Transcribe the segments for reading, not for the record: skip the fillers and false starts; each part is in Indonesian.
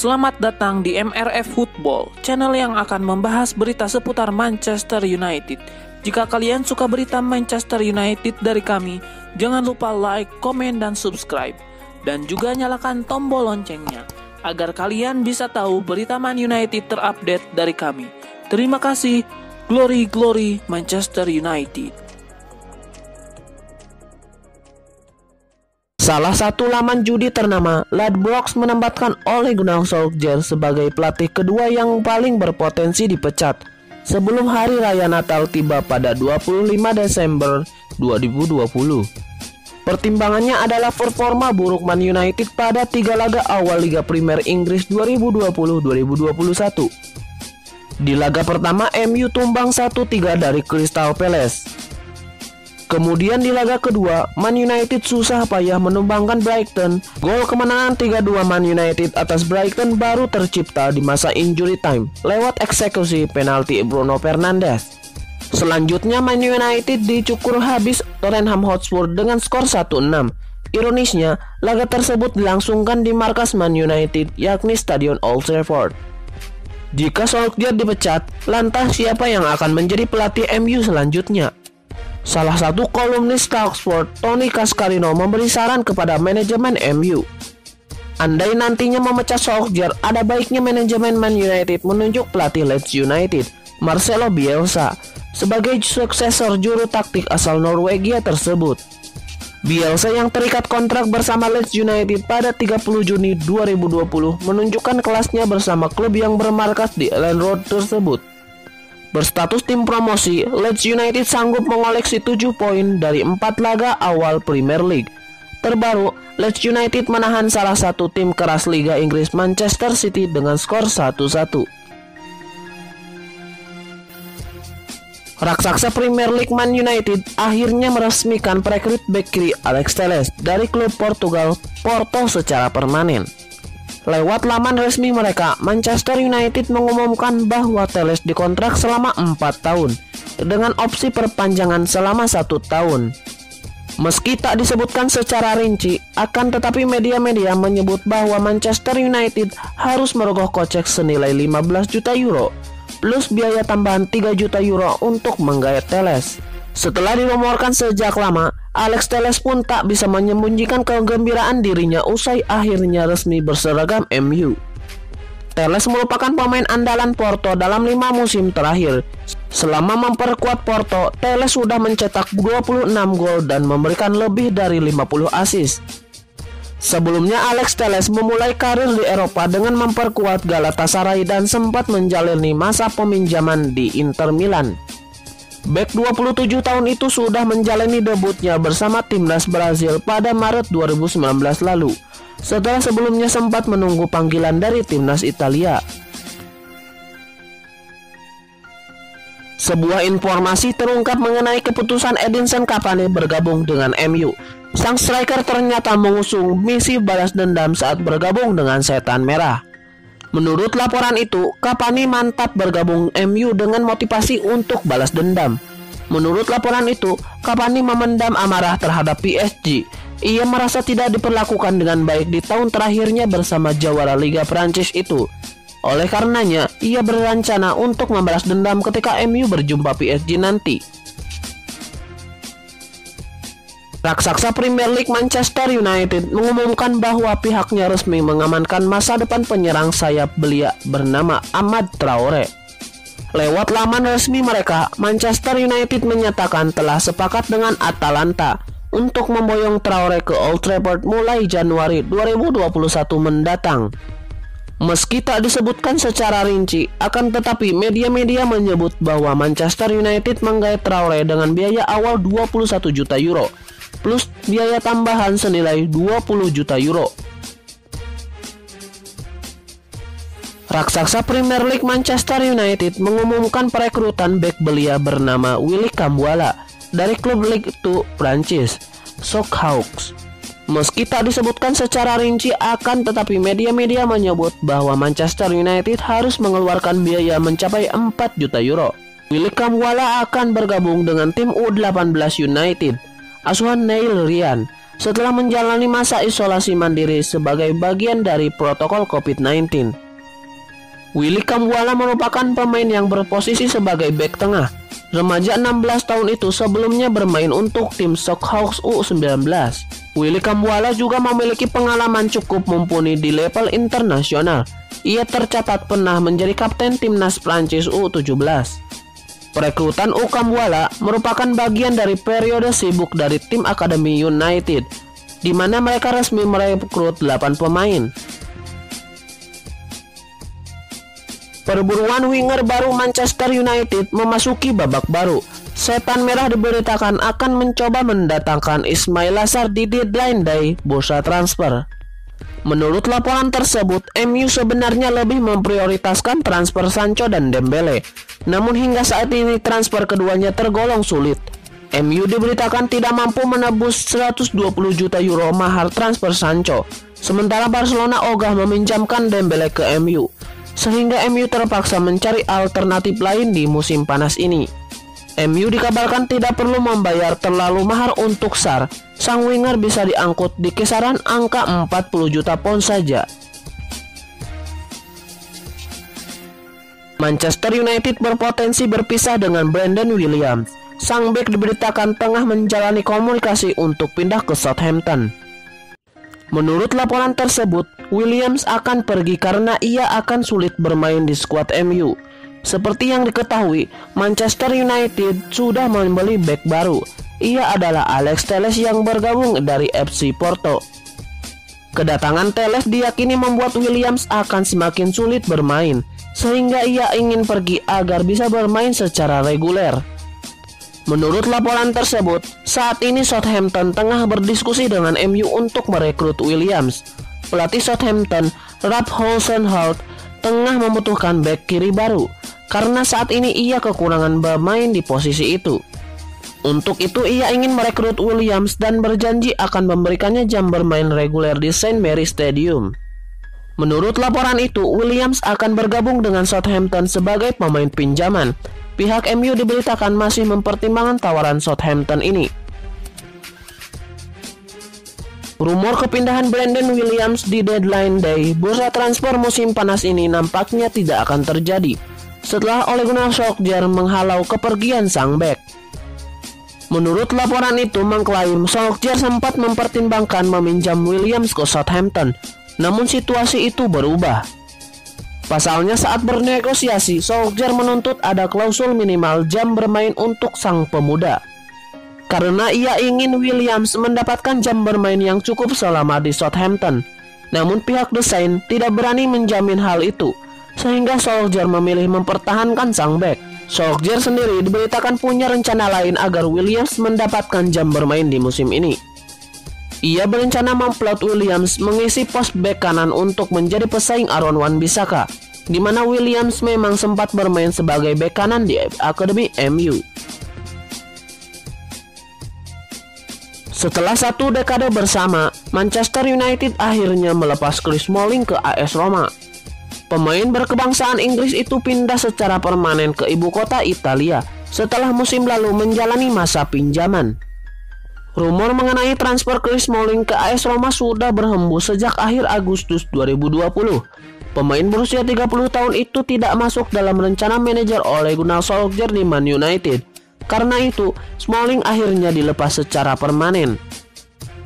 Selamat datang di MRF Football, channel yang akan membahas berita seputar Manchester United. Jika kalian suka berita Manchester United dari kami, jangan lupa like, komen, dan subscribe. Dan juga nyalakan tombol loncengnya, agar kalian bisa tahu berita Man United terupdate dari kami. Terima kasih, Glory Glory Manchester United. Salah satu laman judi ternama, Ladbrokes, menempatkan Ole Gunnar Solskjaer sebagai pelatih kedua yang paling berpotensi dipecat sebelum hari raya Natal tiba pada 25 Desember 2020. Pertimbangannya adalah performa buruk Man United pada 3 laga awal Liga Premier Inggris 2020-2021. Di laga pertama, MU tumbang 1-3 dari Crystal Palace. Kemudian di laga kedua, Man United susah payah menumbangkan Brighton. Gol kemenangan 3-2 Man United atas Brighton baru tercipta di masa injury time lewat eksekusi penalti Bruno Fernandes. Selanjutnya Man United dicukur habis Tottenham Hotspur dengan skor 1-6. Ironisnya, laga tersebut dilangsungkan di markas Man United, yakni Stadion Old Trafford. Jika Solskjaer dipecat, lantas siapa yang akan menjadi pelatih MU selanjutnya? Salah satu kolumnis Talksport, Tony Cascarino, memberi saran kepada manajemen MU. Andai nantinya memecat Solskjaer, ada baiknya manajemen Man United menunjuk pelatih Leeds United, Marcelo Bielsa, sebagai suksesor juru taktik asal Norwegia tersebut. Bielsa yang terikat kontrak bersama Leeds United pada 30 Juni 2020 menunjukkan kelasnya bersama klub yang bermarkas di Elland Road tersebut. Berstatus tim promosi, Leeds United sanggup mengoleksi 7 poin dari 4 laga awal Premier League. Terbaru, Leeds United menahan salah satu tim keras Liga Inggris, Manchester City, dengan skor 1-1. Raksasa Premier League Man United akhirnya meresmikan perekrut bek kiri Alex Telles dari klub Portugal Porto secara permanen. Lewat laman resmi mereka, Manchester United mengumumkan bahwa Telles dikontrak selama 4 tahun dengan opsi perpanjangan selama 1 tahun. Meski tak disebutkan secara rinci, akan tetapi media-media menyebut bahwa Manchester United harus merogoh kocek senilai 15 juta euro plus biaya tambahan 3 juta euro untuk menggait Telles. Setelah dirumorkan sejak lama, Alex Telles pun tak bisa menyembunyikan kegembiraan dirinya usai akhirnya resmi berseragam MU. Telles merupakan pemain andalan Porto dalam 5 musim terakhir. Selama memperkuat Porto, Telles sudah mencetak 26 gol dan memberikan lebih dari 50 assist. Sebelumnya Alex Telles memulai karir di Eropa dengan memperkuat Galatasaray dan sempat menjalani masa peminjaman di Inter Milan. Bek 27 tahun itu sudah menjalani debutnya bersama timnas Brazil pada Maret 2019 lalu, setelah sebelumnya sempat menunggu panggilan dari timnas Italia. Sebuah informasi terungkap mengenai keputusan Edinson Cavani bergabung dengan MU. Sang striker ternyata mengusung misi balas dendam saat bergabung dengan Setan Merah. Menurut laporan itu, Cavani mantap bergabung MU dengan motivasi untuk balas dendam. Menurut laporan itu, Cavani memendam amarah terhadap PSG. Ia merasa tidak diperlakukan dengan baik di tahun terakhirnya bersama jawara Liga Prancis itu. Oleh karenanya, ia berencana untuk membalas dendam ketika MU berjumpa PSG nanti. Raksasa Premier League Manchester United mengumumkan bahwa pihaknya resmi mengamankan masa depan penyerang sayap belia bernama Amad Traore. Lewat laman resmi mereka, Manchester United menyatakan telah sepakat dengan Atalanta untuk memboyong Traore ke Old Trafford mulai Januari 2021 mendatang. Meski tak disebutkan secara rinci, akan tetapi media-media menyebut bahwa Manchester United menggait Traore dengan biaya awal 21 juta euro plus biaya tambahan senilai 20 juta euro. Raksasa Premier League Manchester United mengumumkan perekrutan bek belia bernama Willy Cambuala dari klub Ligue 2 Prancis, Sochaux. Meski tak disebutkan secara rinci, akan tetapi media-media menyebut bahwa Manchester United harus mengeluarkan biaya mencapai 4 juta euro. Willy Cambuala akan bergabung dengan tim U18 United asuhan Neil Ryan. setelah menjalani masa isolasi mandiri sebagai bagian dari protokol COVID-19. Willy Kambuala merupakan pemain yang berposisi sebagai bek tengah. Remaja 16 tahun itu sebelumnya bermain untuk tim Shockhawks U19. Willy Kambuala juga memiliki pengalaman cukup mumpuni di level internasional. Ia tercatat pernah menjadi kapten timnas Prancis U17. Perekrutan U Kambuala merupakan bagian dari periode sibuk dari tim Akademi United, di mana mereka resmi merekrut 8 pemain. Perburuan winger baru Manchester United memasuki babak baru. Setan Merah diberitakan akan mencoba mendatangkan Ismail Assar di deadline day bursa transfer. Menurut laporan tersebut, MU sebenarnya lebih memprioritaskan transfer Sancho dan Dembele. Namun hingga saat ini transfer keduanya tergolong sulit. MU diberitakan tidak mampu menebus 120 juta euro mahar transfer Sancho. Sementara Barcelona ogah meminjamkan Dembele ke MU. Sehingga MU terpaksa mencari alternatif lain di musim panas ini. MU dikabarkan tidak perlu membayar terlalu mahal untuk Sarr. Sang winger bisa diangkut di kisaran angka 40 juta pound saja. Manchester United berpotensi berpisah dengan Brandon Williams. Sang bek diberitakan tengah menjalani komunikasi untuk pindah ke Southampton. Menurut laporan tersebut, Williams akan pergi karena ia akan sulit bermain di skuad MU. Seperti yang diketahui, Manchester United sudah membeli bek baru. Ia adalah Alex Telles yang bergabung dari FC Porto. Kedatangan Telles diyakini membuat Williams akan semakin sulit bermain, sehingga ia ingin pergi agar bisa bermain secara reguler. Menurut laporan tersebut, saat ini Southampton tengah berdiskusi dengan MU untuk merekrut Williams. Pelatih Southampton, Ralph Hasenhuttl, tengah membutuhkan bek kiri baru, karena saat ini ia kekurangan bermain di posisi itu. Untuk itu ia ingin merekrut Williams dan berjanji akan memberikannya jam bermain reguler di St. Mary's Stadium. Menurut laporan itu, Williams akan bergabung dengan Southampton sebagai pemain pinjaman. Pihak MU diberitakan masih mempertimbangkan tawaran Southampton ini. Rumor kepindahan Brandon Williams di deadline day bursa transfer musim panas ini nampaknya tidak akan terjadi setelah Ole Gunnar Solskjaer menghalau kepergian sang bek. Menurut laporan itu mengklaim Solskjaer sempat mempertimbangkan meminjam Williams ke Southampton, namun situasi itu berubah. Pasalnya saat bernegosiasi, Solskjaer menuntut ada klausul minimal jam bermain untuk sang pemuda. Karena ia ingin Williams mendapatkan jam bermain yang cukup selama di Southampton. Namun pihak The Saints tidak berani menjamin hal itu, sehingga Solskjaer memilih mempertahankan sang bek. Solskjaer sendiri diberitakan punya rencana lain agar Williams mendapatkan jam bermain di musim ini. Ia berencana memplot Williams mengisi pos bek kanan untuk menjadi pesaing Aaron Wan-Bissaka, di mana Williams memang sempat bermain sebagai bek kanan di Akademi MU. Setelah satu dekade bersama, Manchester United akhirnya melepas Chris Smalling ke AS Roma. Pemain berkebangsaan Inggris itu pindah secara permanen ke ibu kota Italia setelah musim lalu menjalani masa pinjaman. Rumor mengenai transfer Chris Smalling ke AS Roma sudah berhembus sejak akhir Agustus 2020. Pemain berusia 30 tahun itu tidak masuk dalam rencana manajer Ole Gunnar Solskjaer di Man United. Karena itu, Smalling akhirnya dilepas secara permanen.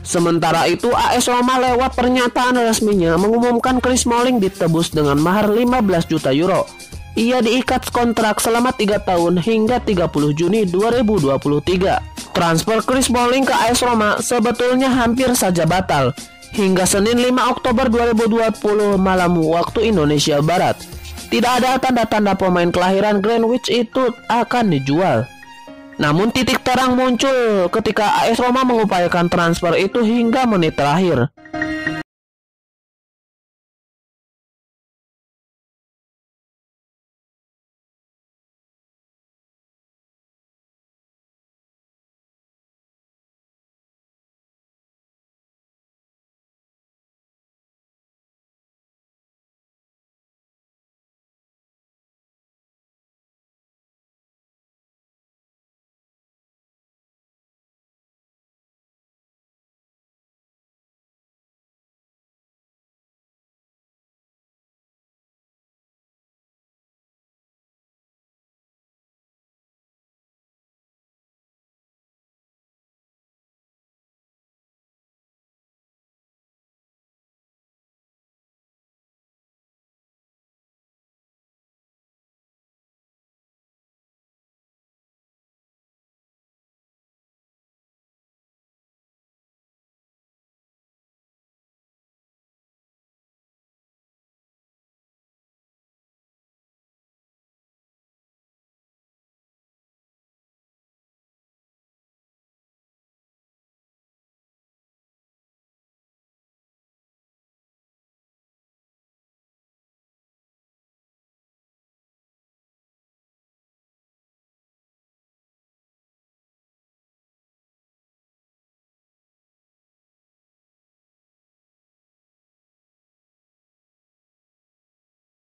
Sementara itu, AS Roma lewat pernyataan resminya mengumumkan Chris Smalling ditebus dengan mahar 15 juta euro. Ia diikat kontrak selama 3 tahun hingga 30 Juni 2023. Transfer Chris Smalling ke AS Roma sebetulnya hampir saja batal hingga Senin 5 Oktober 2020 malam waktu Indonesia Barat. Tidak ada tanda-tanda pemain kelahiran Greenwich itu akan dijual. Namun titik terang muncul ketika AS Roma mengupayakan transfer itu hingga menit terakhir.